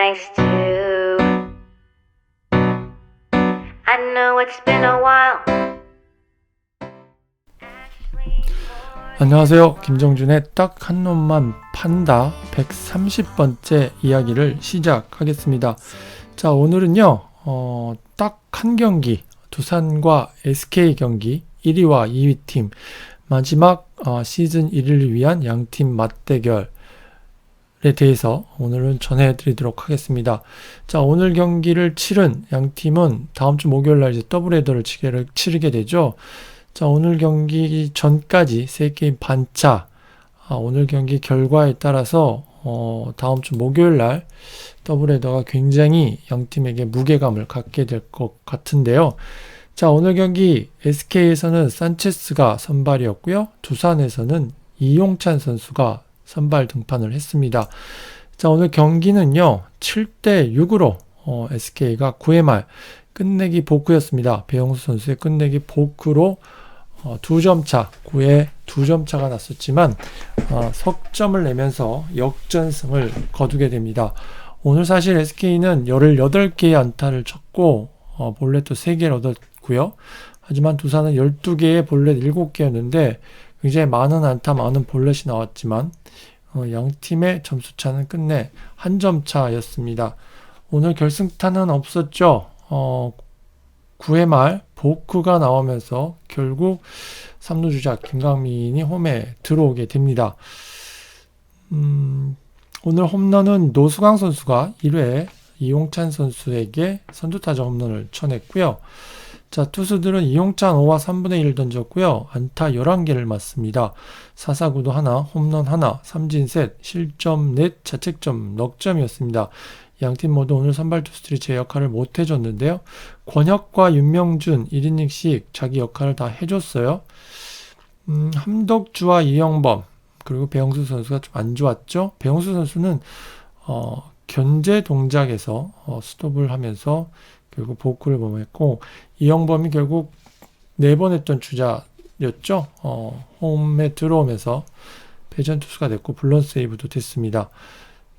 nice too. I know it's been a while. 안녕하세요. 김정준의 딱 한 놈만 판다 130번째 이야기를 시작하겠습니다. 자, 오늘은요 딱 한 경기, 두산과 SK 경기 1위와 2위 팀 마지막 시즌 1위를 위한 양팀 맞대결에 대해서 오늘은 전해드리도록 하겠습니다. 자, 오늘 경기를 치른 양팀은 다음 주 목요일날 이제 더블헤더를 치르게 되죠. 자, 오늘 경기 전까지 3게임 반차, 오늘 경기 결과에 따라서 다음 주 목요일날 더블헤더가 굉장히 양팀에게 무게감을 갖게 될 것 같은데요. 자, 오늘 경기 SK에서는 산체스가 선발이었고요. 두산에서는 이용찬 선수가 선발 등판을 했습니다. 자, 오늘 경기는요 7대6으로 SK가 9회 말 끝내기 복구였습니다. 배영수 선수의 끝내기 복구로 2점 차, 9회 2점 차가 났었지만 석점을 내면서 역전승을 거두게 됩니다. 오늘 사실 SK는 18개의 안타를 쳤고 볼넷도 3개를 얻었고요. 하지만 두산은 12개의 볼넷 7개였는데 굉장히 많은 안타, 많은 볼넷이 나왔지만 양 팀의 점수차는 끝내 한 점 차였습니다. 오늘 결승타는 없었죠. 9회 말 보크가 나오면서 결국 3루 주자 김강민이 홈에 들어오게 됩니다. 오늘 홈런은 노수강 선수가 1회에 이용찬 선수에게 선두타자 홈런을 쳐냈고요. 자, 투수들은 이용찬 5와 3분의 1을 던졌고요. 안타 11개를 맞습니다. 사사구도 하나, 홈런 하나, 삼진 셋, 실점 넷, 자책점 넉 점이었습니다. 양팀 모두 오늘 선발 투수들이 제 역할을 못 해줬는데요. 권혁과 윤명준 1이닝씩 자기 역할을 다 해줬어요. 함덕주와 이영범 그리고 배영수 선수가 좀 안 좋았죠. 배영수 선수는 견제 동작에서 스톱을 하면서 결국 복구를 범했고, 이영범이 결국 4번 했던 주자였죠. 홈에 들어오면서 패전 투수가 됐고 블런 세이브도 됐습니다.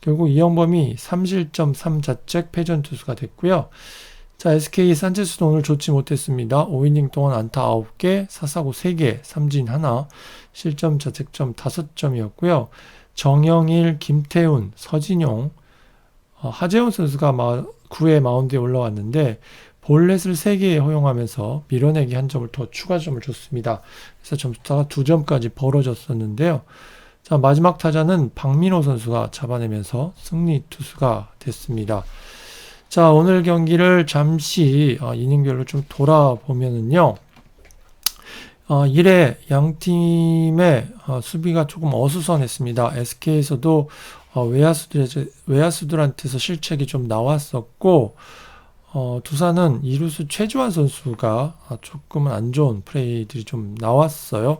결국 이영범이 3실점 3자책 패전 투수가 됐고요. 자, SK 산체스도 오늘 좋지 못했습니다. 5이닝 동안 안타 9개, 사사구 3개, 삼진 하나, 실점 자책점 5점이었고요. 정영일, 김태훈, 서진용, 하재훈 선수가 9회 마운드에 올라왔는데 볼넷을 3개 허용하면서 밀어내기 한 점을 더 추가점을 줬습니다. 그래서 점수차가 2점까지 벌어졌었는데요. 자, 마지막 타자는 박민호 선수가 잡아내면서 승리 투수가 됐습니다. 자, 오늘 경기를 잠시 이닝별로 좀 돌아보면은요. 1회 양팀의 수비가 조금 어수선했습니다. SK에서도 외야수들한테서 실책이 좀 나왔었고, 두산은 이루수 최주환 선수가 조금은 안 좋은 플레이들이 좀 나왔어요.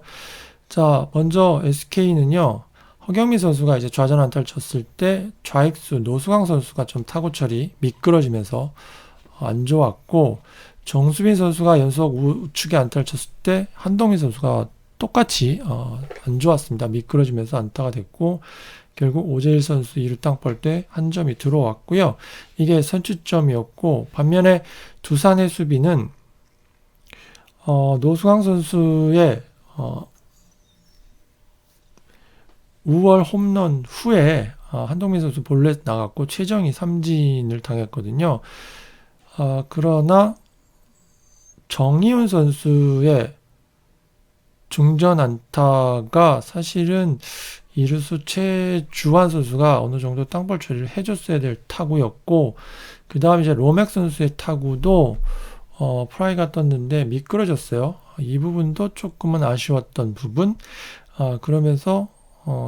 자, 먼저 SK는요, 허경민 선수가 이제 좌전 안타를 쳤을 때 좌익수 노수강 선수가 좀 타구 처리 미끄러지면서 안 좋았고, 정수빈 선수가 연속 우측에 안타를 쳤을 때 한동희 선수가 똑같이 안 좋았습니다. 미끄러지면서 안타가 됐고, 결국 오재일 선수 2루 땅볼 때 한 점이 들어왔고요. 이게 선취점이었고, 반면에 두산의 수비는 노수강 선수의 우월 홈런 후에 한동민 선수 볼넷 나갔고 최정이 삼진을 당했거든요. 그러나 정희훈 선수의 중전 안타가 사실은 이루수 최주환 선수가 어느 정도 땅볼 처리를 해줬어야 될 타구였고, 그 다음 이제 로맥 선수의 타구도 프라이가 떴는데 미끄러졌어요. 이 부분도 조금은 아쉬웠던 부분. 그러면서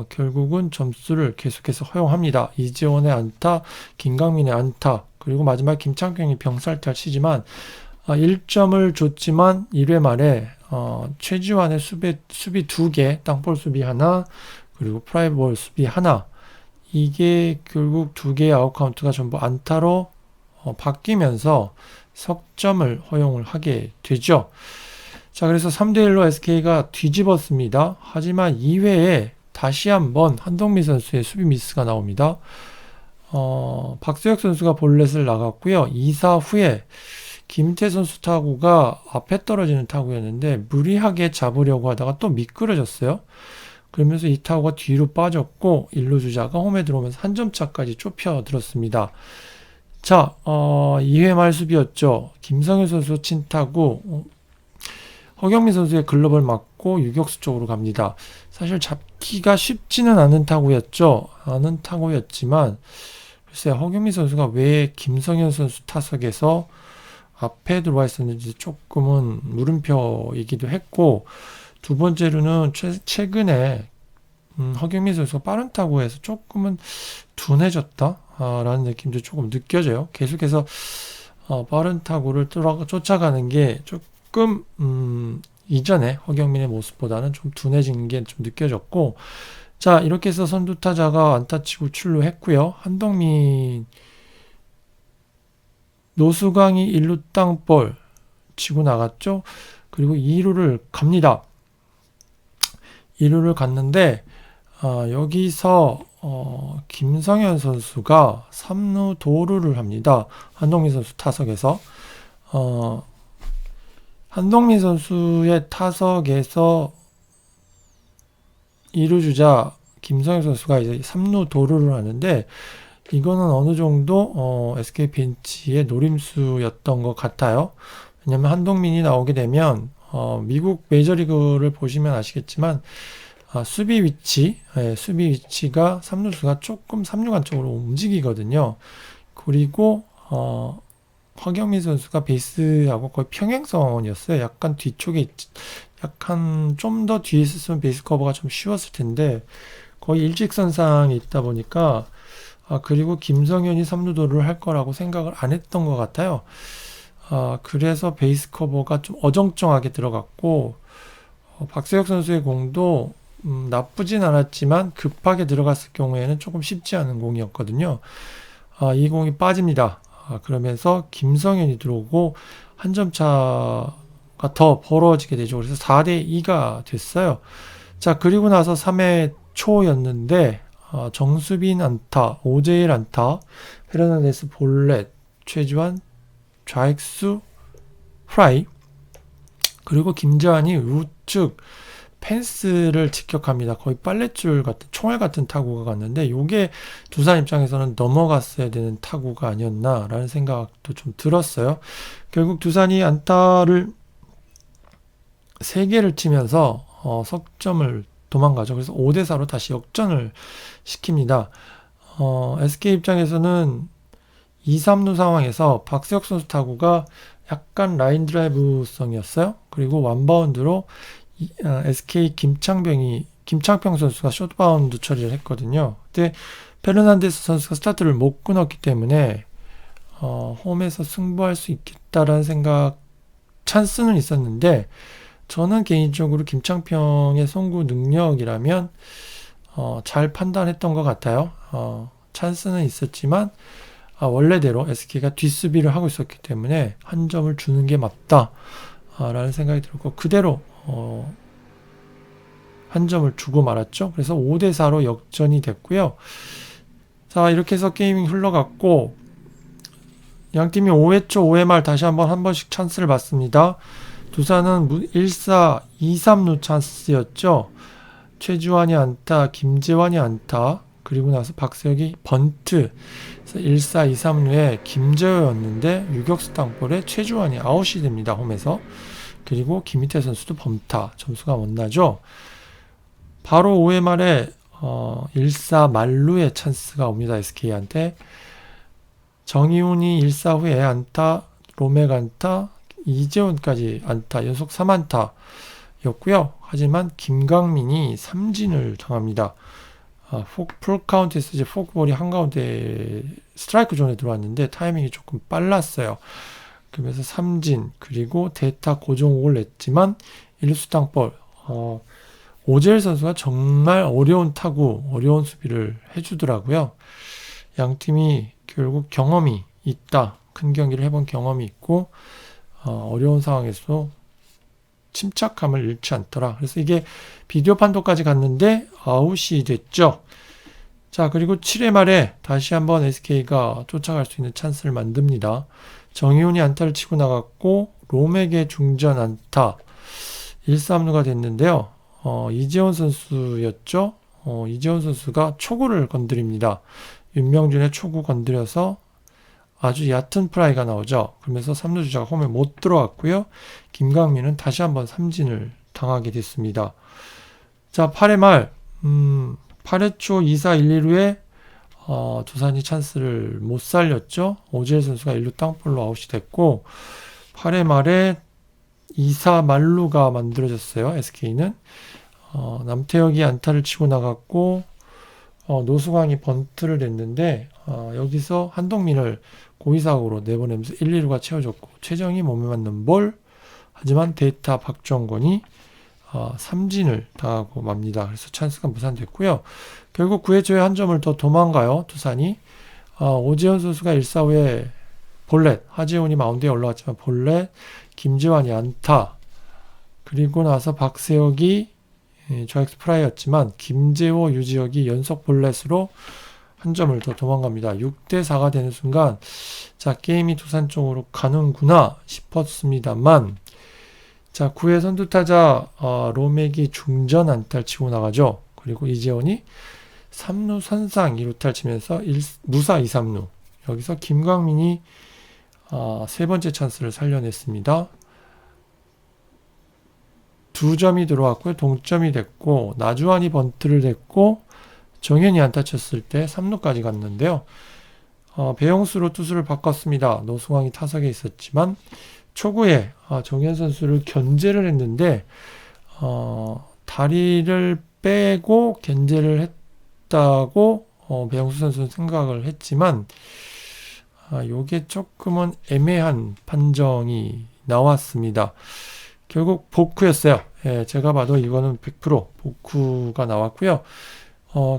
결국은 점수를 계속해서 허용합니다. 이재원의 안타, 김강민의 안타, 그리고 마지막 김창경이 병살타를 치지만 1점을 줬지만 1회 말에 최지환의 수비 2개, 땅볼 수비 하나, 그리고 프라이볼 수비 하나, 이게 결국 2개의 아웃카운트가 전부 안타로 바뀌면서 석점을 허용을 하게 되죠. 자, 그래서 3대1로 SK가 뒤집었습니다. 하지만 2회에 다시 한번 한동민 선수의 수비 미스가 나옵니다. 박수혁 선수가 볼넷을 나갔고요. 2사 후에 김태 선수 타구가 앞에 떨어지는 타구였는데 무리하게 잡으려고 하다가 또 미끄러졌어요. 그러면서 이 타구가 뒤로 빠졌고 1루 주자가 홈에 들어오면서 한 점 차까지 좁혀들었습니다. 자, 2회 말 수비였죠. 김성현 선수 친 타구 허경민 선수의 글러브를 맞고 유격수 쪽으로 갑니다. 사실 잡기가 쉽지는 않은 타구였지만 글쎄 허경민 선수가 왜 김성현 선수 타석에서 앞에 들어와 있었는지 조금은 물음표이기도 했고, 두 번째로는 최근에 허경민 선수가 빠른 타구에서 조금은 둔해졌다라는 느낌도 조금 느껴져요. 계속해서 빠른 타구를 쫓아가는 게 조금 이전에 허경민의 모습보다는 좀 둔해진 게 좀 느껴졌고, 자 이렇게 해서 선두 타자가 안타치고 출루했고요. 한동민 노수강이 1루 땅볼 치고 나갔죠. 그리고 2루를 갑니다. 2루를 갔는데 여기서 김성현 선수가 3루 도루를 합니다. 한동민 선수 타석에서 한동민 선수의 타석에서 2루 주자 김성현 선수가 이제 3루 도루를 하는데 이거는 어느 정도 SK 벤치의 노림수였던 것 같아요. 왜냐면 한동민이 나오게 되면 미국 메이저리그를 보시면 아시겠지만 수비 위치가 3루수가 조금 3루간 쪽으로 움직이거든요. 그리고 허경민 선수가 베이스하고 거의 평행선이었어요. 약간 뒤쪽에 약간 좀 더 뒤에 있었으면 베이스 커버가 좀 쉬웠을 텐데 거의 일직선상에 있다 보니까 그리고 김성현이 3루도를 할 거라고 생각을 안 했던 것 같아요. 그래서 베이스 커버가 좀 어정쩡하게 들어갔고 박세혁 선수의 공도 나쁘진 않았지만 급하게 들어갔을 경우에는 조금 쉽지 않은 공이었거든요. 이 공이 빠집니다. 그러면서 김성현이 들어오고 한 점 차가 더 벌어지게 되죠. 그래서 4대2가 됐어요. 자, 그리고 나서 3회 초였는데 정수빈 안타, 오재일 안타, 페르난데스 볼넷, 최주환 좌익수 프라이, 그리고 김재환이 우측 펜스를 직격합니다. 거의 빨랫줄 같은 총알 같은 타구가 갔는데 이게 두산 입장에서는 넘어갔어야 되는 타구가 아니었나라는 생각도 좀 들었어요. 결국 두산이 안타를 3개를 치면서 석점을 도망가죠. 그래서 5대4로 다시 역전을 시킵니다. SK 입장에서는 2, 3루 상황에서 박세혁 선수 타구가 약간 라인 드라이브성이었어요. 그리고 완바운드로 SK 김창평 선수가 숏바운드 처리를 했거든요. 근데 페르난데스 선수가 스타트를 못 끊었기 때문에 홈에서 승부할 수 있겠다라는 생각, 찬스는 있었는데 저는 개인적으로 김창평의 송구 능력이라면 잘 판단했던 것 같아요. 찬스는 있었지만 원래대로 SK가 뒷수비를 하고 있었기 때문에 한 점을 주는 게 맞다 라는 생각이 들었고 그대로 한 점을 주고 말았죠. 그래서 5대4로 역전이 됐고요. 자, 이렇게 해서 게이밍 흘러갔고 양팀이 5회 초 5회 말 다시 한 번씩 찬스를 받습니다. 두산은 1사 2, 3루 찬스였죠. 최주환이 안타, 김재환이 안타, 그리고 나서 박세혁이 번트. 그래서 1사 2, 3루에 김재호였는데 유격수 땅볼에 최주환이 아웃이 됩니다. 홈에서. 그리고 김희태 선수도 범타. 점수가 못 나죠. 바로 5회 말에 1사 만루의 찬스가 옵니다. SK한테. 정희훈이 1사 후에 안타, 로맥 안타, 이재훈까지 안타, 연속 3안타였고요. 하지만 김강민이 삼진을 당합니다. 풀카운트에서 이제 포크볼이 한가운데 스트라이크 존에 들어왔는데 타이밍이 조금 빨랐어요. 그러면서 삼진, 그리고 대타 고정옥을 냈지만 1루수 땅볼. 오재일 선수가 정말 어려운 타구, 어려운 수비를 해주더라고요. 양팀이 결국 경험이 있다. 큰 경기를 해본 경험이 있고 어려운 상황에서 침착함을 잃지 않더라. 그래서 이게 비디오 판독까지 갔는데 아웃이 됐죠. 자, 그리고 7회 말에 다시 한번 SK가 쫓아갈 수 있는 찬스를 만듭니다. 정희훈이 안타를 치고 나갔고 롬에게 중전 안타 1-3루가 됐는데요. 이재원 선수였죠. 이재원 선수가 초구를 건드립니다. 윤명준의 초구 건드려서 아주 얕은 프라이가 나오죠. 그러면서 3루 주자가 홈에 못 들어왔고요. 김강민은 다시 한번 삼진을 당하게 됐습니다. 자, 8회 말 8회 초 2사 1, 2루에 두산이 찬스를 못 살렸죠. 오지일 선수가 1루 땅볼로 아웃이 됐고 8회 말에 2사 만루가 만들어졌어요. SK는 남태혁이 안타를 치고 나갔고 노수광이 번트를 냈는데 여기서 한동민을 고의사고로 내보내면서 1, 2루가 채워졌고 최정이 몸에 맞는 볼, 하지만 대타 박정권이 삼진을 당하고 맙니다. 그래서 찬스가 무산됐고요. 결국 9회 초에 한 점을 더 도망가요. 두산이. 오지현 선수가 1사 후에 볼넷, 하재훈이 마운드에 올라왔지만 볼넷, 김재환이 안타, 그리고 나서 박세혁이 좌익수 프라이였지만 김재호, 유지혁이 연속 볼넷으로 한 점을 더 도망갑니다. 6대4가 되는 순간 자, 게임이 두산 쪽으로 가는구나 싶었습니다만 자, 9회 선두타자 로맥이 중전 안타를 치고 나가죠. 그리고 이재원이 3루 선상 2루타를 치면서 무사 2, 3루. 여기서 김광민이 세 번째 찬스를 살려냈습니다. 2점이 들어왔고요. 동점이 됐고 나주환이 번트를 냈고 정현이 안타 쳤을 때 3루까지 갔는데요. 배영수로 투수를 바꿨습니다. 노승환이 타석에 있었지만 초구에 정현 선수를 견제를 했는데 다리를 빼고 견제를 했다고 배영수 선수는 생각을 했지만 요게 조금은 애매한 판정이 나왔습니다. 결국 복구였어요. 예, 제가 봐도 이거는 100% 복구가 나왔고요.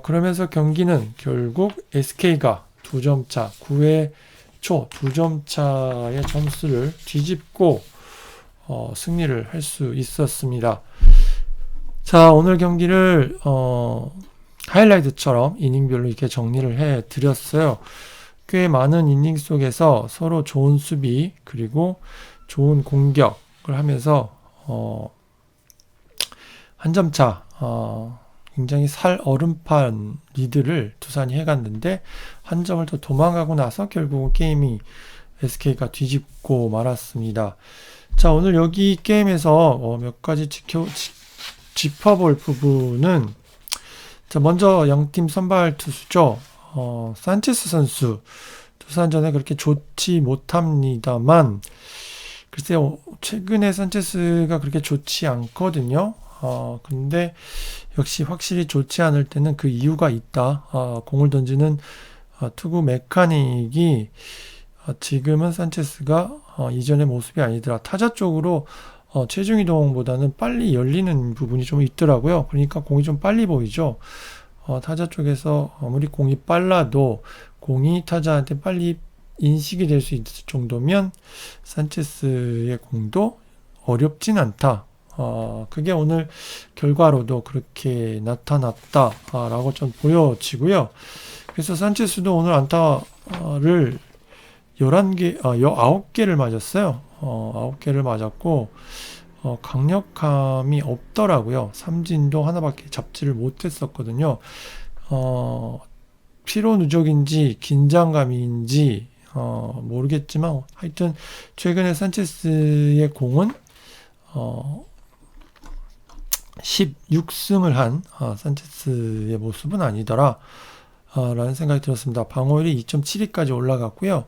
그러면서 경기는 결국 SK가 2점 차, 9회 초 2점 차의 점수를 뒤집고 승리를 할 수 있었습니다. 자, 오늘 경기를 하이라이트처럼 이닝별로 이렇게 정리를 해 드렸어요. 꽤 많은 이닝 속에서 서로 좋은 수비 그리고 좋은 공격을 하면서 한 점 차 굉장히 살 얼음판 리드를 두산이 해갔는데 한 점을 더 도망가고 나서 결국 게임이 SK가 뒤집고 말았습니다. 자, 오늘 여기 게임에서 몇 가지 짚어볼 부분은 자, 먼저 양팀 선발 투수죠. 산체스 선수 두산전에 그렇게 좋지 못합니다만 글쎄요, 최근에 산체스가 그렇게 좋지 않거든요. 근데 역시 확실히 좋지 않을 때는 그 이유가 있다. 공을 던지는 투구 메카닉이 지금은 산체스가 이전의 모습이 아니더라. 타자 쪽으로 체중 이동보다는 빨리 열리는 부분이 좀 있더라고요. 그러니까 공이 좀 빨리 보이죠. 타자 쪽에서 아무리 공이 빨라도 공이 타자한테 빨리 인식이 될 수 있을 정도면 산체스의 공도 어렵진 않다. 그게 오늘 결과로도 그렇게 나타났다라고 좀 보여지고요. 그래서 산체스도 오늘 안타를 9개를 맞았어요. 9개를 맞았고, 강력함이 없더라고요. 삼진도 하나밖에 잡지를 못했었거든요. 피로 누적인지 긴장감인지 모르겠지만 하여튼 최근에 산체스의 공은 16승을 한 산체스의 모습은 아니더라 라는 생각이 들었습니다. 방어율이 2.72까지 올라갔고요.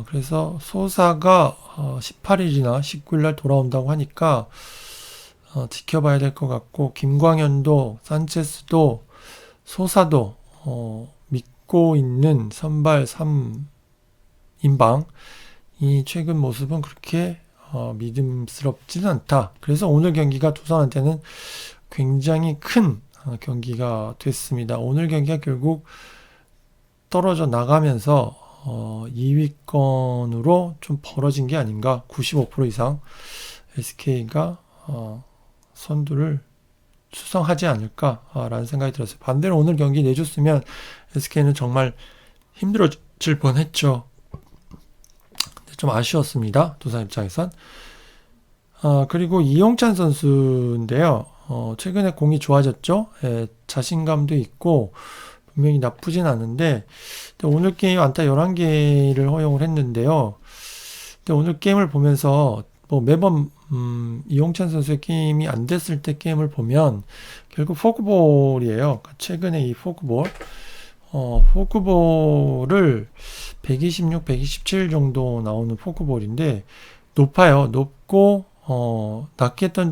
그래서 소사가 18일이나 19일날 돌아온다고 하니까 지켜봐야 될 것 같고, 김광현도 산체스도 소사도 믿고 있는 선발 3인방 이 최근 모습은 그렇게 믿음스럽지는 않다. 그래서 오늘 경기가 두산한테는 굉장히 큰 경기가 됐습니다. 오늘 경기가 결국 떨어져 나가면서 2위권으로 좀 벌어진 게 아닌가. 95% 이상 SK가 선두를 수성하지 않을까라는 생각이 들었어요. 반대로 오늘 경기 내줬으면 SK는 정말 힘들어질 뻔했죠. 좀 아쉬웠습니다. 두산 입장에선. 그리고 이용찬 선수인데요. 최근에 공이 좋아졌죠. 예, 자신감도 있고 분명히 나쁘진 않은데 오늘 게임 안타 11개를 허용을 했는데요. 근데 오늘 게임을 보면서 뭐 매번 이용찬 선수의 게임이 안 됐을 때 게임을 보면 결국 포크볼이에요. 그러니까 최근에 이 포크볼을 126, 127 정도 나오는 포크볼인데 높아요. 높고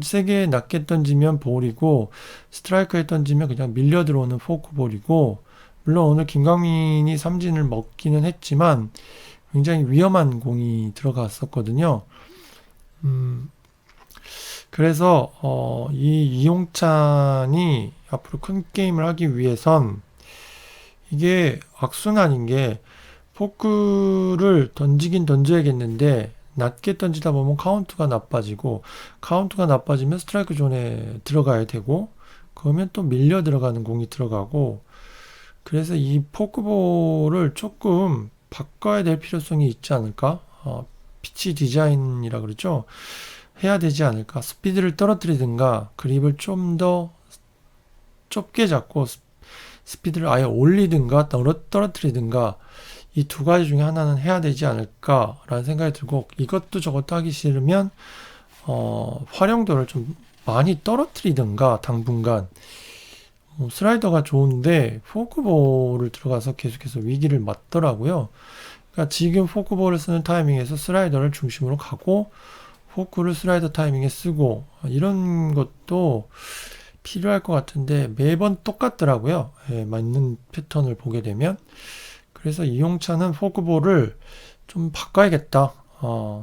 세게 낮게 던지면 볼이고 스트라이크에 던지면 그냥 밀려 들어오는 포크볼이고 물론 오늘 김광민이 삼진을 먹기는 했지만 굉장히 위험한 공이 들어갔었거든요. 그래서 이 이용찬이 앞으로 큰 게임을 하기 위해선 이게 악순환인 게 포크를 던지긴 던져야겠는데 낮게 던지다 보면 카운트가 나빠지고 카운트가 나빠지면 스트라이크 존에 들어가야 되고 그러면 또 밀려 들어가는 공이 들어가고 그래서 이 포크볼을 조금 바꿔야 될 필요성이 있지 않을까? 피치 디자인이라 그러죠. 해야 되지 않을까? 스피드를 떨어뜨리든가 그립을 좀 더 좁게 잡고 스피드를 아예 올리든가 떨어뜨리든가 이 두 가지 중에 하나는 해야 되지 않을까라는 생각이 들고 이것도 저것도 하기 싫으면 활용도를 좀 많이 떨어뜨리든가 당분간 슬라이더가 좋은데 포크볼을 들어가서 계속해서 위기를 맞더라고요. 그러니까 지금 포크볼을 쓰는 타이밍에서 슬라이더를 중심으로 가고 포크를 슬라이더 타이밍에 쓰고 이런 것도 필요할 것 같은데 매번 똑같더라고요. 예, 맞는 패턴을 보게 되면 그래서 이용찬은 포크볼을 좀 바꿔야겠다.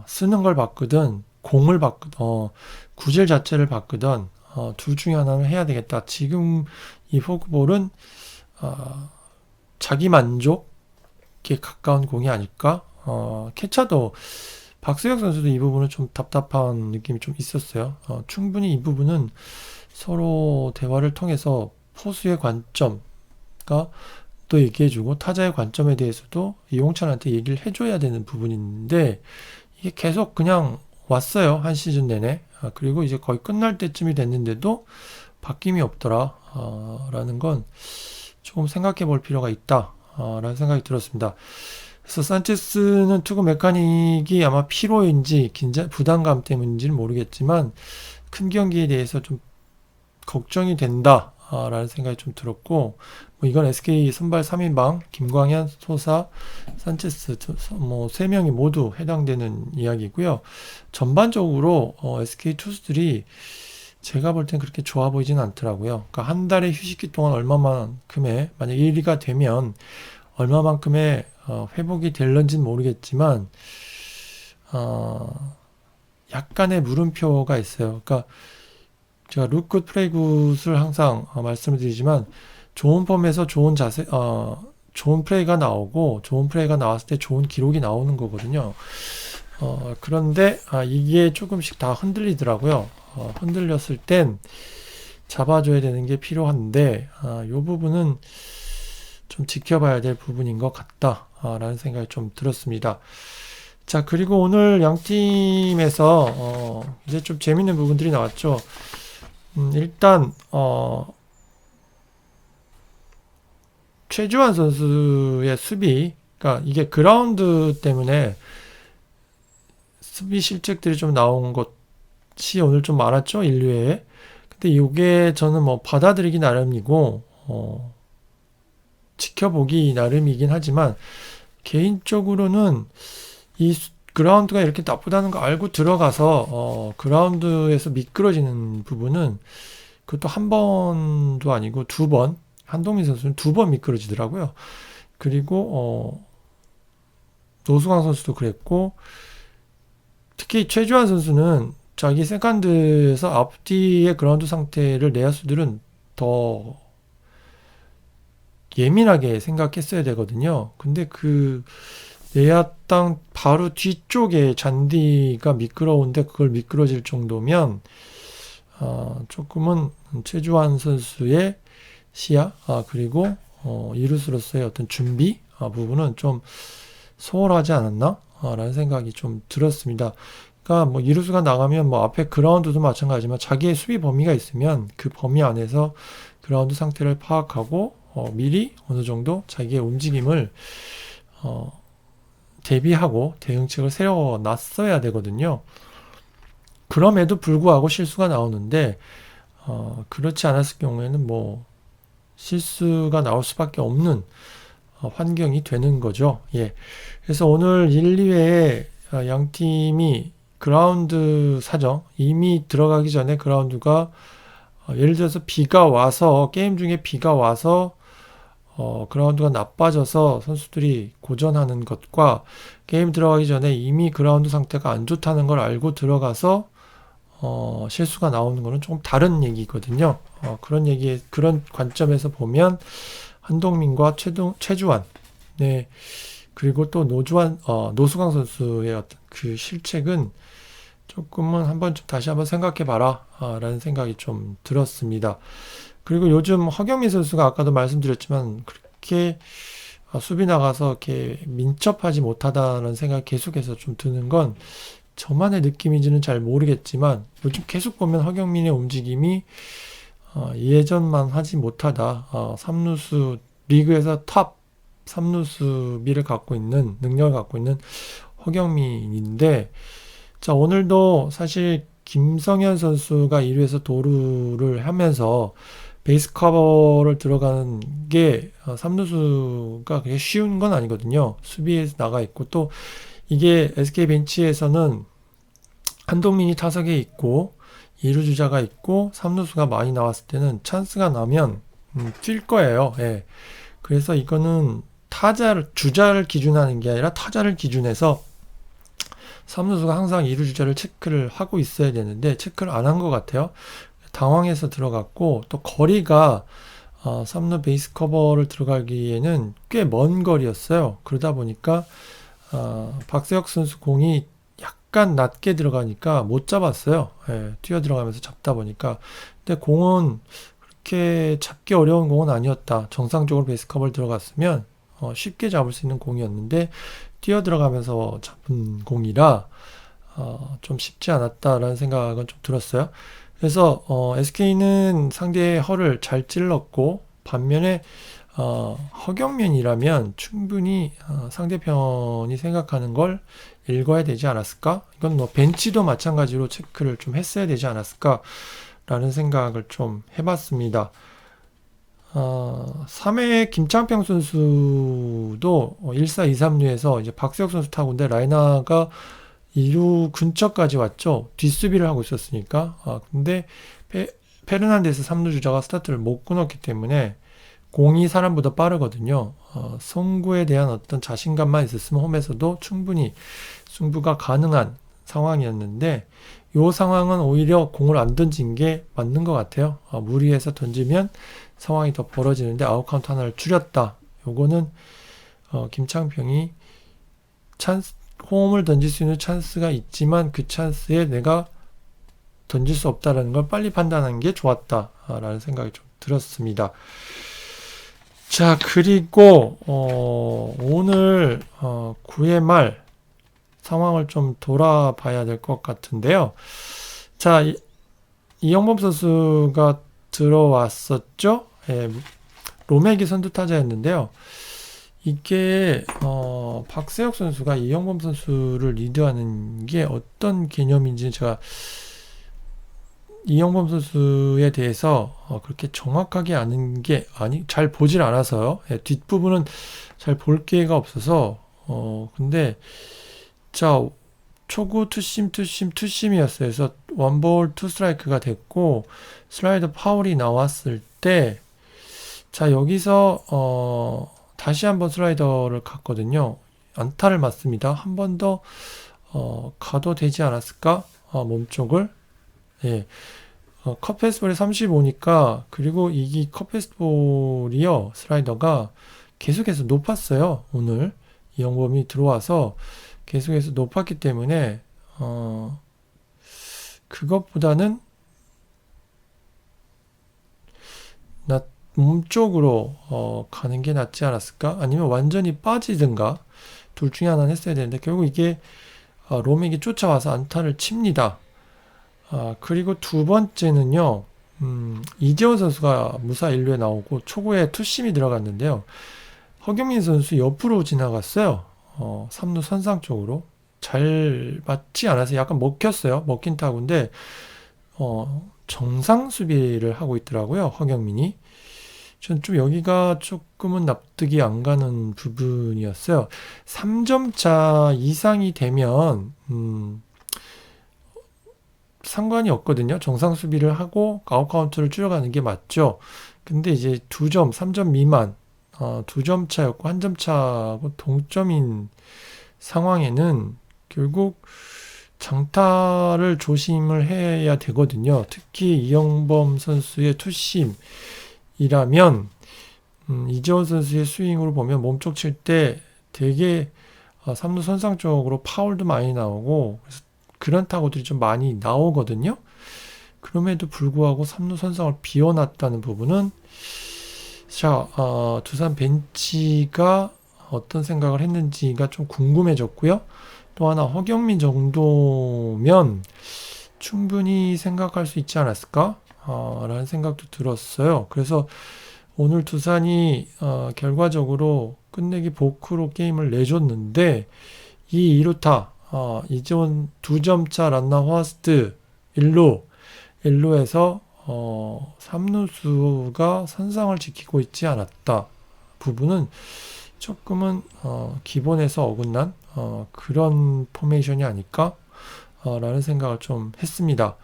쓰는 걸 바꾸든 공을 바꾸든 구질 자체를 바꾸든 둘 중에 하나는 해야 되겠다. 지금 이 포크볼은 자기 만족에 가까운 공이 아닐까? 캐쳐도 박수혁 선수도 이 부분은 좀 답답한 느낌이 좀 있었어요. 충분히 이 부분은 서로 대화를 통해서 포수의 관점과 또 얘기해주고 타자의 관점에 대해서도 이용찬한테 얘기를 해줘야 되는 부분인데 이게 계속 그냥 왔어요. 한 시즌 내내. 그리고 이제 거의 끝날 때쯤이 됐는데도 바뀜이 없더라. 라는 건 조금 생각해 볼 필요가 있다. 라는 생각이 들었습니다. 그래서 산체스는 투구 메카닉이 아마 피로인지 부담감 때문인지는 모르겠지만 큰 경기에 대해서 좀 걱정이 된다. 라는 생각이 좀 들었고 뭐 이건 SK 선발 3인방 김광현, 소사, 산체스 뭐 3명이 모두 해당되는 이야기고요. 전반적으로 SK 투수들이 제가 볼 땐 그렇게 좋아 보이진 않더라고요. 그러니까 한 달의 휴식기 동안 얼마만큼의 만약 1위가 되면 얼마만큼의 회복이 될런지는 모르겠지만 약간의 물음표가 있어요. 그러니까 제가 룩굿 플레이굿을 항상 말씀을 드리지만 좋은 폼에서 좋은 자세, 좋은 플레이가 나오고 좋은 플레이가 나왔을 때 좋은 기록이 나오는 거거든요. 그런데 이게 조금씩 다 흔들리더라고요. 흔들렸을 땐 잡아줘야 되는 게 필요한데 이 부분은 좀 지켜봐야 될 부분인 것 같다 라는 생각이 좀 들었습니다. 자, 그리고 오늘 양 팀에서 이제 좀 재밌는 부분들이 나왔죠. 일단 최주환 선수의 수비, 그러니까 이게 그라운드 때문에 수비 실책들이 좀 나온 것이 오늘 좀 많았죠, 인류에. 근데 이게 저는 뭐 받아들이기 나름이고 지켜보기 나름이긴 하지만 개인적으로는 이 그라운드가 이렇게 나쁘다는 거 알고 들어가서 그라운드에서 미끄러지는 부분은 그것도 한 번도 아니고 두 번, 한동민 선수는 두 번 미끄러지더라고요. 그리고 노승환 선수도 그랬고 특히 최주환 선수는 자기 세컨드에서 앞뒤의 그라운드 상태를 내야수들은 더 예민하게 생각했어야 되거든요. 근데 그 내야 땅 바로 뒤쪽에 잔디가 미끄러운데 그걸 미끄러질 정도면 조금은 최주환 선수의 시야, 그리고 이루수로서의 어떤 준비 부분은 좀 소홀하지 않았나? 라는 생각이 좀 들었습니다. 그러니까 뭐 이루수가 나가면 뭐 앞에 그라운드도 마찬가지지만 자기의 수비 범위가 있으면 그 범위 안에서 그라운드 상태를 파악하고 미리 어느 정도 자기의 움직임을 대비하고 대응책을 세워놨어야 되거든요. 그럼에도 불구하고 실수가 나오는데 그렇지 않았을 경우에는 뭐 실수가 나올 수밖에 없는 환경이 되는 거죠. 예. 그래서 오늘 1, 2회에 양 팀이 그라운드 사정, 이미 들어가기 전에 그라운드가 예를 들어서 비가 와서 게임 중에 비가 와서 그라운드가 나빠져서 선수들이 고전하는 것과 게임 들어가기 전에 이미 그라운드 상태가 안 좋다는 걸 알고 들어가서 실수가 나오는 거는 조금 다른 얘기거든요. 그런 관점에서 보면 한동민과 최주환, 네, 그리고 또 노수광 선수의 어떤 그 실책은 조금은 다시 한번 생각해 봐라, 라는 생각이 좀 들었습니다. 그리고 요즘 허경민 선수가 아까도 말씀드렸지만 그렇게 수비 나가서 이렇게 민첩하지 못하다는 생각이 계속해서 좀 드는 건 저만의 느낌인지는 잘 모르겠지만 요즘 계속 보면 허경민의 움직임이 예전만 하지 못하다. 3루수 리그에서 탑 3루수비를 갖고 있는 능력을 갖고 있는 허경민인데, 자, 오늘도 사실 김성현 선수가 1루에서 도루를 하면서 베이스 커버를 들어가는 게 3루수가 그게 쉬운 건 아니거든요. 수비에서 나가 있고 또 이게 SK 벤치에서는 한동민이 타석에 있고 2루 주자가 있고 3루수가 많이 나왔을 때는 찬스가 나면 뛸 거예요. 예. 그래서 이거는 주자를 기준하는 게 아니라 타자를 기준해서 3루수가 항상 2루 주자를 체크를 하고 있어야 되는데 체크를 안 한 것 같아요. 당황해서 들어갔고 또 거리가 3루 베이스 커버를 들어가기에는 꽤 먼 거리였어요. 그러다 보니까 박세혁 선수 공이 약간 낮게 들어가니까 못 잡았어요. 예, 뛰어 들어가면서 잡다 보니까. 근데 공은 그렇게 잡기 어려운 공은 아니었다. 정상적으로 베이스 커버를 들어갔으면 쉽게 잡을 수 있는 공이었는데 뛰어 들어가면서 잡은 공이라 좀 쉽지 않았다라는 생각은 좀 들었어요. 그래서 SK는 상대의 허를 잘 찔렀고 반면에 허경민이라면 충분히 상대편이 생각하는 걸 읽어야 되지 않았을까? 이건 뭐 벤치도 마찬가지로 체크를 좀 했어야 되지 않았을까? 라는 생각을 좀 해봤습니다. 3회 김창평 선수도 1사 2, 3루에서 이제 박세혁 선수 타구인데 라이나가 2루 근처까지 왔죠. 뒷수비를 하고 있었으니까. 근데 페르난데스 3루 주자가 스타트를 못 끊었기 때문에 공이 사람보다 빠르거든요. 송구에 대한 어떤 자신감만 있었으면 홈에서도 충분히 승부가 가능한 상황이었는데 이 상황은 오히려 공을 안 던진 게 맞는 것 같아요. 무리해서 던지면 상황이 더 벌어지는데 아웃카운트 하나를 줄였다. 요거는 김창평이 홈을 던질 수 있는 찬스가 있지만 그 찬스에 내가 던질 수 없다는 걸 빨리 판단한 게 좋았다라는 생각이 좀 들었습니다. 자, 그리고 오늘 9회 말 상황을 좀 돌아봐야 될 것 같은데요. 자, 이영범 선수가 들어왔었죠. 예, 로맥이 선두타자였는데요. 이게 박세혁 선수가 이영범 선수를 리드하는 게 어떤 개념인지 제가 이영범 선수에 대해서 그렇게 정확하게 아는 게 잘 보질 않아서요. 예, 뒷부분은 잘 볼 기회가 없어서 근데 자, 초구 투심이었어요. 그래서 원볼 투 스트라이크가 됐고 슬라이더 파울이 나왔을 때 자, 여기서 다시 한번 슬라이더를 갔거든요. 안타를 맞습니다. 한 번 더 가도 되지 않았을까? 몸쪽을. 예. 컵페이스볼이 35니까 그리고 이게 컵페이스볼이요. 슬라이더가 계속해서 높았어요. 오늘 이영범이 들어와서 계속해서 높았기 때문에 그것보다는 몸쪽으로 가는 게 낫지 않았을까? 아니면 완전히 빠지든가 둘 중에 하나는 했어야 되는데 결국 이게 롬에게 쫓아와서 안타를 칩니다. 그리고 두 번째는요. 이재원 선수가 무사 1루에 나오고 초구에 투심이 들어갔는데요. 허경민 선수 옆으로 지나갔어요. 3루 선상 쪽으로. 잘 맞지 않아서 약간 먹혔어요. 먹힌 타구인데 정상 수비를 하고 있더라고요. 허경민이. 전 좀 여기가 조금은 납득이 안 가는 부분이었어요. 3점 차 이상이 되면 상관이 없거든요. 정상 수비를 하고 아웃 카운트를 줄여가는 게 맞죠. 근데 이제 2점, 3점 미만 2점 차였고 1점 차하고 동점인 상황에는 결국 장타를 조심을 해야 되거든요. 특히 이영범 선수의 투심이라면 이재원 선수의 스윙으로 보면 몸쪽 칠 때 되게 3루 선상 쪽으로 파울도 많이 나오고 그래서 그런 타구들이 좀 많이 나오거든요. 그럼에도 불구하고 3루 선상을 비워놨다는 부분은 자, 두산 벤치가 어떤 생각을 했는지가 좀 궁금해졌고요. 또 하나 허경민 정도면 충분히 생각할 수 있지 않았을까? 라는 생각도 들었어요. 그래서 오늘 두산이 결과적으로 끝내기 보크로 게임을 내줬는데 이 2루타 이재원 2점 차 란나 화스트 1루에서 3루수가 선상을 지키고 있지 않았다 부분은 조금은 기본에서 어긋난 그런 포메이션이 아닐까 라는 생각을 좀 했습니다.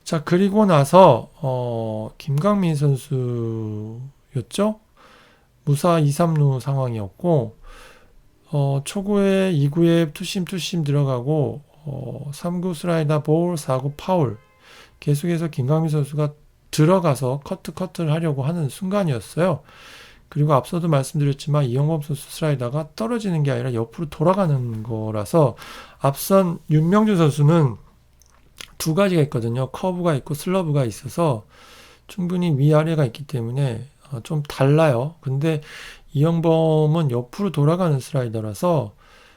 자, 그리고 나서 김강민 선수였죠. 무사 2, 3루 상황이었고 초구에 2구에 투심 들어가고 3구 슬라이더 볼 4구 파울 계속해서 김강민 선수가 들어가서 커트를 하려고 하는 순간이었어요. 그리고 앞서도 말씀드렸지만 이영범 선수 슬라이더가 떨어지는 게 아니라 옆으로 돌아가는 거라서 앞선 윤명준 선수는 두 가지가 있거든요. 커브가 있고 슬러브가 있어서 충분히 위아래가 있기 때문에 좀 달라요. 근데 이영범은 옆으로 돌아가는 슬라이더라서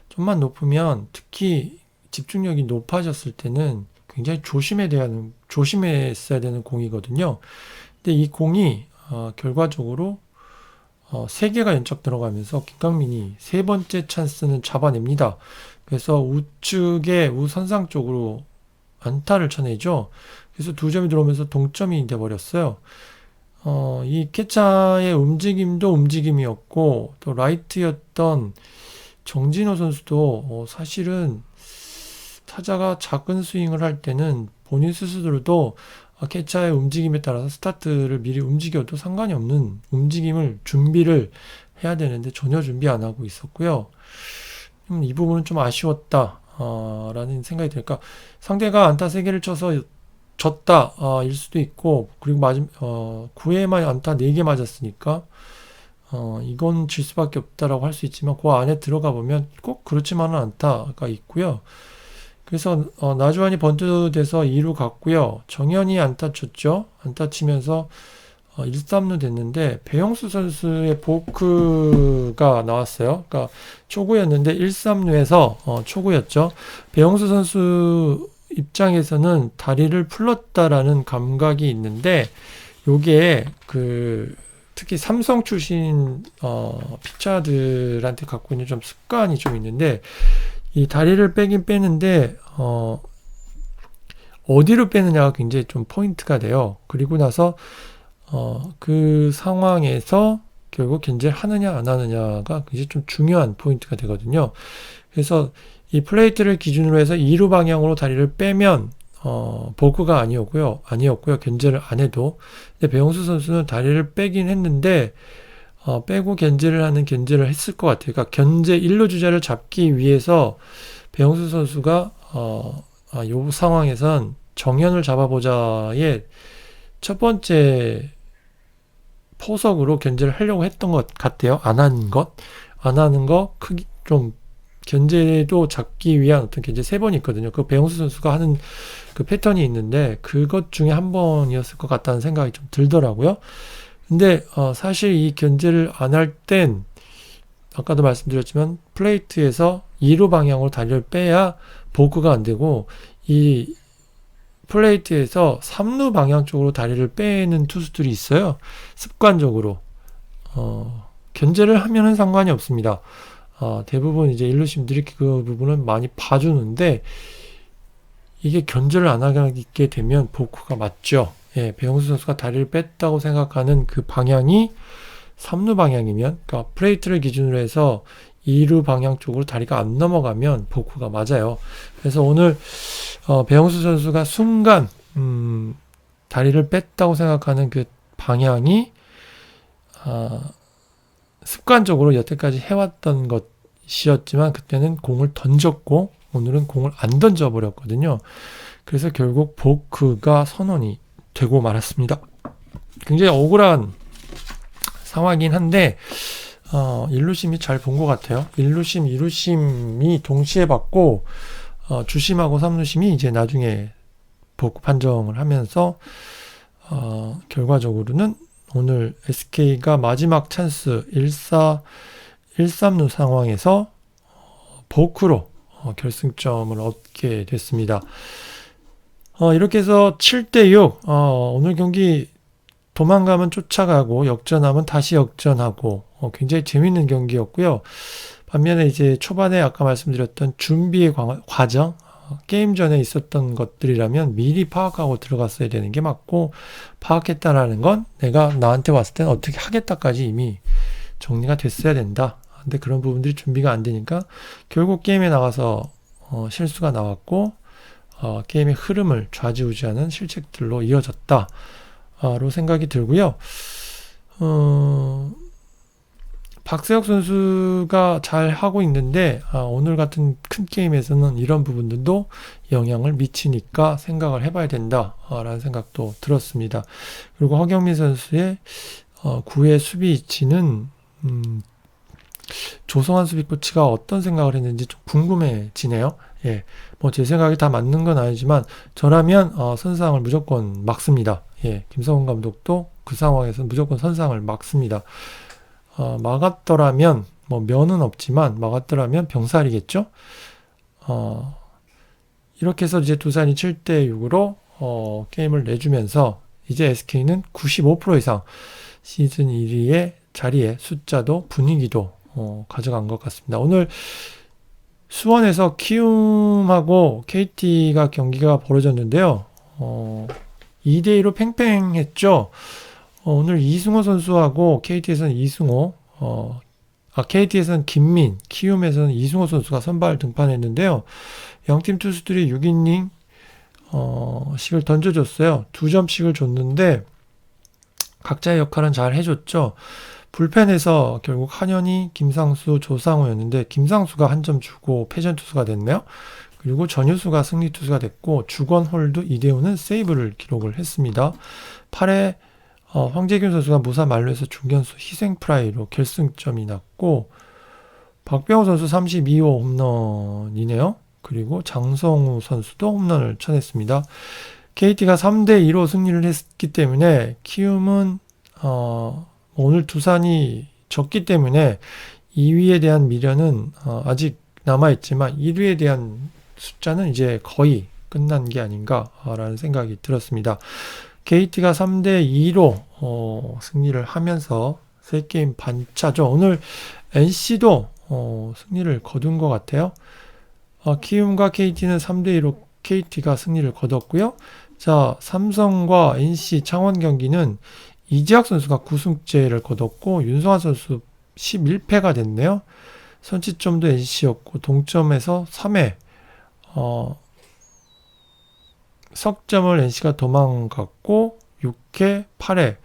좀만 높으면 특히 집중력이 높아졌을 때는 굉장히 조심했어야 되는 공이거든요. 근데 이 공이 결과적으로 3개가 연속 들어가면서 김강민이 세 번째 찬스는 잡아냅니다. 그래서 우측에 우선상 쪽으로 안타를 쳐내죠. 그래서 2점이 들어오면서 동점이 돼버렸어요. 이 캐차의 움직임도 움직임이었고 또 라이트였던 정진호 선수도 사실은 타자가 작은 스윙을 할 때는 본인 스스로도 캐차의 움직임에 따라서 스타트를 미리 움직여도 상관이 없는 움직임을 준비를 해야 되는데 전혀 준비 안 하고 있었고요. 이 부분은 좀 아쉬웠다 라는 생각이 들까. 상대가 안타 3개를 쳐서 졌다 일 수도 있고 그리고 9회만 안타 4개 맞았으니까 이건 질 수밖에 없다라고 할 수 있지만 그 안에 들어가 보면 꼭 그렇지만은 않다가 있고요. 그래서 나주환이 번트 돼서 2루 갔고요. 정현이 안타 쳤죠. 안타 치면서 1, 3루 됐는데 배영수 선수의 보크가 나왔어요. 그러니까 초구였는데 1, 3루에서 초구였죠. 배영수 선수 입장에서는 다리를 풀렀다라는 감각이 있는데 요게 특히 삼성 출신 피처들한테 갖고 있는 좀 습관이 좀 있는데 이 다리를 빼긴 빼는데 어디로 빼느냐가 굉장히 좀 포인트가 돼요. 그리고 나서 그 상황에서 결국 견제를 하느냐 안 하느냐가 굉장히 좀 중요한 포인트가 되거든요. 그래서 이 플레이트를 기준으로 해서 2루 방향으로 다리를 빼면 보크가 아니었고요. 견제를 안 해도. 근데 배영수 선수는 다리를 빼긴 했는데 빼고 견제를 했을 것 같아요. 그러니까 견제 1루 주자를 잡기 위해서 배영수 선수가 요 상황에선 정현을 잡아보자의 첫 번째 포석으로 견제를 하려고 했던 것 같아요. 안 하는 거 크기 좀 견제도 잡기 위한 어떤 견제 3번 있거든요. 그 배영수 선수가 하는 그 패턴이 있는데 그것 중에 한 번이었을 것 같다는 생각이 좀 들더라고요. 근데 사실 이 견제를 안 할 땐 아까도 말씀드렸지만 플레이트에서 2루 방향으로 다리를 빼야 복구가 안 되고 이 플레이트에서 3루 방향 쪽으로 다리를 빼는 투수들이 있어요. 습관적으로. 견제를 하면은 상관이 없습니다. 대부분 이제 일루심들이 그 부분을 많이 봐주는데 이게 견제를 안 하게 되면 복구가 맞죠. 예, 배영수 선수가 다리를 뺐다고 생각하는 그 방향이 3루 방향이면, 그러니까 플레이트를 기준으로 해서 2루 방향 쪽으로 다리가 안 넘어가면 복구가 맞아요. 그래서 오늘 배영수 선수가 순간 다리를 뺐다고 생각하는 그 방향이 습관적으로 여태까지 해왔던 것이었지만 그때는 공을 던졌고 오늘은 공을 안 던져버렸거든요. 그래서 결국 복구가 선언이 되고 말았습니다. 굉장히 억울한 상황이긴 한데 일루심이 잘 본 것 같아요. 일루심, 이루심이 동시에 받고 주심하고 삼루심이 이제 나중에 복구 판정을 하면서 결과적으로는 오늘 SK가 마지막 찬스 1-3루 상황에서 복구로 결승점을 얻게 됐습니다. 이렇게 해서 7-6 오늘 경기 도망가면 쫓아가고 역전하면 다시 역전하고 굉장히 재밌는 경기였고요. 반면에 이제 초반에 아까 말씀드렸던 준비의 과정, 게임 전에 있었던 것들이라면 미리 파악하고 들어갔어야 되는 게 맞고 파악했다라는 건 내가 나한테 왔을 때는 어떻게 하겠다까지 이미 정리가 됐어야 된다. 근데 그런 부분들이 준비가 안 되니까 결국 게임에 나가서 실수가 나왔고 게임의 흐름을 좌지우지하는 실책들로 이어졌다로 생각이 들고요. 박세혁 선수가 잘 하고 있는데 오늘 같은 큰 게임에서는 이런 부분들도 영향을 미치니까 생각을 해봐야 된다라는 생각도 들었습니다. 그리고 허경민 선수의 9회 수비 위치는 조성환 수비 코치가 어떤 생각을 했는지 좀 궁금해지네요. 예, 뭐 제 생각이 다 맞는 건 아니지만 저라면 선상을 무조건 막습니다. 예, 김성훈 감독도 그 상황에서 무조건 선상을 막습니다. 막았더라면 뭐 면은 없지만 막았더라면 병살이겠죠. 이렇게 해서 이제 두산이 7-6으로 게임을 내주면서 이제 SK는 95% 이상 시즌 1위의 자리에 숫자도 분위기도 가져간 것 같습니다. 오늘 수원에서 키움하고 KT가 경기가 벌어졌는데요. 2-2로 팽팽했죠. 오늘 이승호 선수하고 KT에서는 이승호, KT에서는 김민, 키움에서는 이승호 선수가 선발 등판했는데요. 양팀 투수들이 6이닝 씩을 던져줬어요. 2점씩을 줬는데 각자의 역할은 잘 해줬죠. 불펜에서 결국 한현희, 김상수, 조상우였는데 김상수가 한 점 주고 패전 투수가 됐네요. 그리고 전유수가 승리 투수가 됐고 주건 홀드 이대호는 세이브를 기록을 했습니다. 8회 황재균 선수가 무사 만루에서 중견수 희생 프라이로 결승점이 났고 박병호 선수 32호 홈런이네요. 그리고 장성우 선수도 홈런을 쳐냈습니다. KT가 3-2로 승리를 했기 때문에 키움은 오늘 두산이 졌기 때문에 2위에 대한 미련은 아직 남아있지만 1위에 대한 숫자는 이제 거의 끝난 게 아닌가라는 생각이 들었습니다. KT가 3-2로 승리를 하면서 3게임 반차죠. 오늘 NC도 승리를 거둔 것 같아요. 키움과 KT는 3-2로 KT가 승리를 거뒀고요. 자, 삼성과 NC 창원 경기는 이지학 선수가 9승째를 거뒀고 윤성환 선수 11패가 됐네요. 선취점도 NC였고 동점에서 3회 석점을 NC가 도망갔고 6회 8회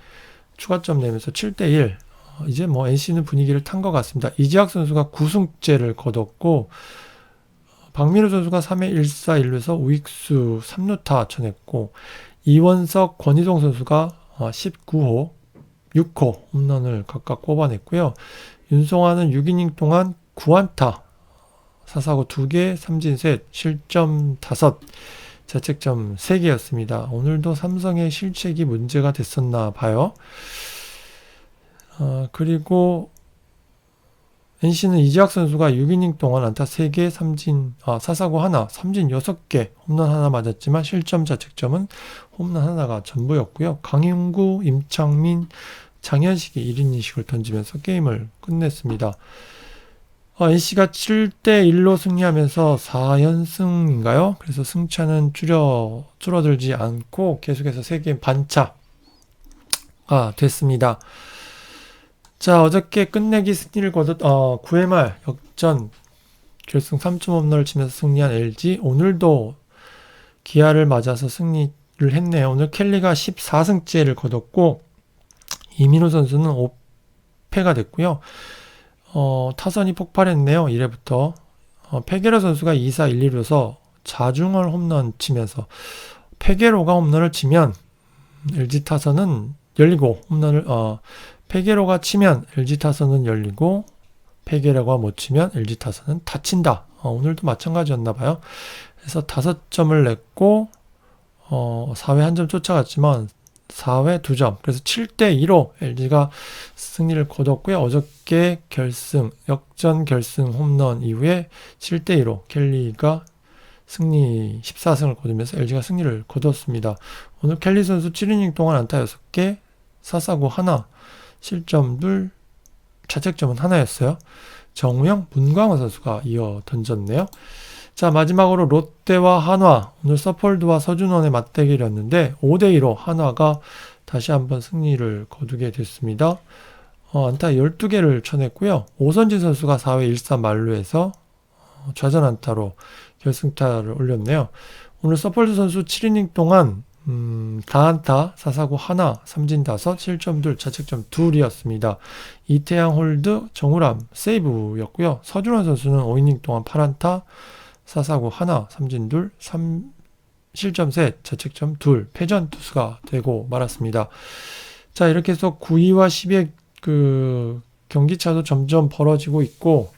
추가점 내면서 7-1 이제 뭐 NC는 분위기를 탄 것 같습니다. 이지학 선수가 9승째를 거뒀고 박민우 선수가 3회 1사 1루에서 우익수 3루타 쳐냈고 이원석, 권희동 선수가 19호, 6호 홈런을 각각 꼽아냈고요. 윤성환은 6이닝 동안 9안타, 사사구 2개, 삼진 셋, 실점 5, 자책점 3개였습니다. 오늘도 삼성의 실책이 문제가 됐었나 봐요. 그리고 NC는 이지학 선수가 6이닝 동안 안타 3개, 사사구 하나, 삼진 6개, 홈런 하나 맞았지만 실점 자책점은 홈런 하나가 전부였고요. 강윤구, 임창민, 장현식이 1이닝씩을 던지면서 게임을 끝냈습니다. NC가 7대1로 승리하면서 4연승인가요? 그래서 승차는 줄어들지 않고 계속해서 3게임 반차가 됐습니다. 자, 어저께 끝내기 승리를 거둔 9회 말 역전 결승 3점 홈런을 치면서 승리한 LG. 오늘도 기아를 맞아서 승리를 했네요. 오늘 켈리가 14승째를 거뒀고 이민호 선수는 5패가 됐고요. 타선이 폭발했네요. 1회부터 페게로 선수가 2사 1리로서 자중월 홈런 치면서 페게로가 홈런을 치면 LG 타선은 열리고 페게로가 치면 LG 타선은 열리고 페게로가 못 치면 LG 타선은 다친다. 오늘도 마찬가지였나봐요. 그래서 5점을 냈고 4회 한 점 쫓아갔지만 4회 2점. 그래서 7대2로 LG가 승리를 거뒀고요. 어저께 역전 결승 홈런 이후에 7대2로 켈리가 승리 14승을 거두면서 LG가 승리를 거뒀습니다. 오늘 켈리 선수 7이닝 동안 안타 6개, 사사구 하나, 실점 둘, 자책점은 하나였어요. 정우영, 문광호 선수가 이어 던졌네요. 자, 마지막으로 롯데와 한화, 오늘 서폴드와 서준원의 맞대결이었는데 5대2로 한화가 다시 한번 승리를 거두게 됐습니다. 안타 12개를 쳐냈고요. 오선진 선수가 4회 1사 만루에서 좌전 안타로 결승타를 올렸네요. 오늘 서폴드 선수 7이닝 동안 다안타, 사사구 하나, 삼진 5, 실점 둘, 자책점 둘이었습니다. 이태양 홀드, 정우람 세이브였고요. 서준원 선수는 5이닝 동안 8안타, 사사구 하나, 삼진 둘, 실점 셋, 자책점 둘, 패전 투수가 되고 말았습니다. 자, 이렇게 해서 9위와 10위의 그 경기차도 점점 벌어지고 있고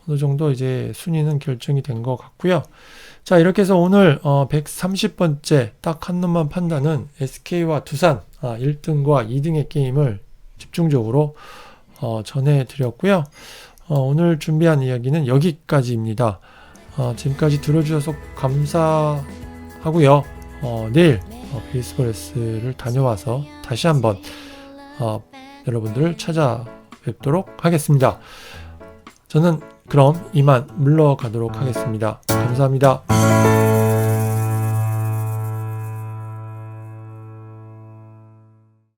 어느 정도 이제 순위는 결정이 된 것 같고요. 자, 이렇게 해서 오늘 130번째 딱 한 놈만 판다는 SK와 두산 1등과 2등의 게임을 집중적으로 전해드렸고요. 오늘 준비한 이야기는 여기까지입니다. 지금까지 들어주셔서 감사하고요. 내일 베이스볼 S를 다녀와서 다시 한번 여러분들을 찾아뵙도록 하겠습니다. 저는 그럼 이만 물러가도록 하겠습니다. 감사합니다.